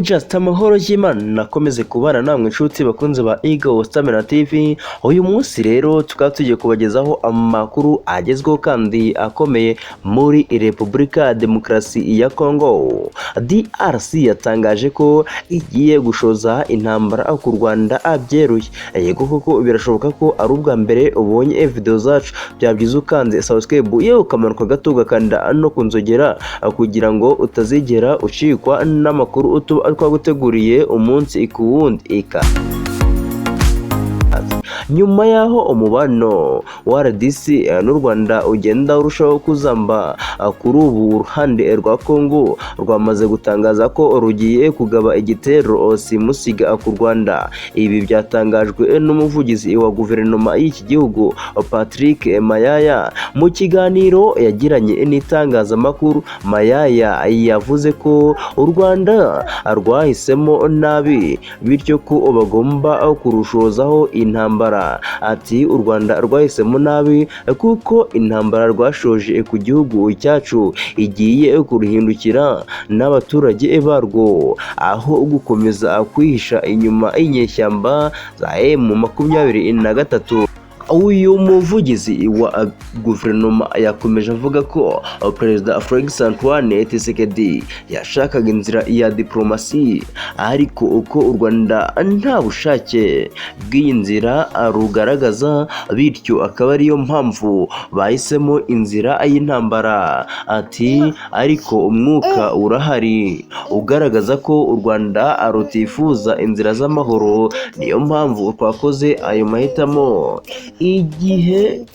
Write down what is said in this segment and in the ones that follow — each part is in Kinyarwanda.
Just amahoro y'Imana nakomeze kubana namwe inshuti bakunze ba Igabye TV. Uyu munsi rero tukaba tugiye kubagezaho amakuru agezweho kandi akomeye muri Repubulika ya Demokarasi ya Congo. DRC yatangaje ko igiye gushoza intambara ku Rwanda byeruye. Yego koko birashoboka ko ari ubwa mbere ubonye video zacu, byabyiza ukanze subscribe yewe ukamanuka gato gakanda no kunzogera kugira ngo utazigera ucikwa n'amakuru twaguteguriye umunsi ku wundi. Nyuma yaho umubano wa RDC n'u Rwanda ugenda urushaho kuzamba, kuri ubu ruhande rwa Congo rwamaze gutangaza ko rugiye kugaba igitero simusiga ku Rwanda. Ibi byatangajwe n'umuvugizi wa guverinoma y'iki gihugu Patrick Mayaya mu kiganiro yagiranye n'itangazamakuru. Mayaya yavuze ko u Rwanda rwahisemo nabi bityo ko bagomba kurushozaho intambara. Ati u Rwanda rwahisemo nabi kuko intambara rwashoje ku gihugu cyacu igiye kuruhindukira n'abaturage barwo, aho gukomeza kwihisha inyuma y'inyeshyamba za M23. Uyu muvugizi wa guverinoma yakomeje avuga ko Perezida Felix Antoine Tshisekedi yashakaga inzira ya diplomasi, ariko uko u Rwanda nta bushake bw'iyi nzira rugaragaza, bityo akaba ariyo mpamvu bahisemo inzira y'intambara. Ati ariko umwuka urahari ugaragaza ko u Rwanda rutifuza inzira z'amahoro, niyo mpamvu twakoze ayo mahitamo. Igihe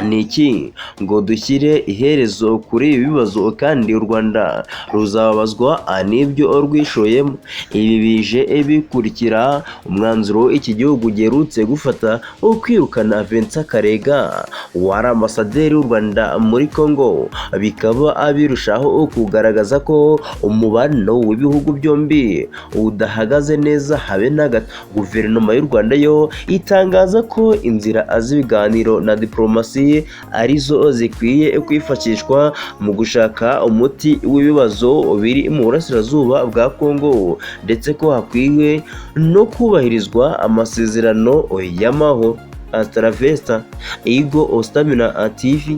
niki ngo dushyire iherezo kuri ibi bibazo kandi u Rwanda ruzababazwa n'ibyo rwishoyemo. Ibi bije bikurikira umwanzuro iki gihugu giherutse gufata wo kwirukana Vincent Karega wari ambasaderi w'u Rwanda muri Congo. Bikaba birushaho kugaragaza ko umubano w'ibihugu byombi udahagaze neza habe na gato. Guverinoma y'u Rwanda yo itangaza ko inzira z'ibiganiro na diplomasi arizo zikwiye kwifashishwa mu gushaka umuti w'ibibazo biri mu burasirazuba bwa Congo, ndetse ko hakwiye no kubahirizwa amasezerano y'amahoro. Hasta la vista, Igabye TV.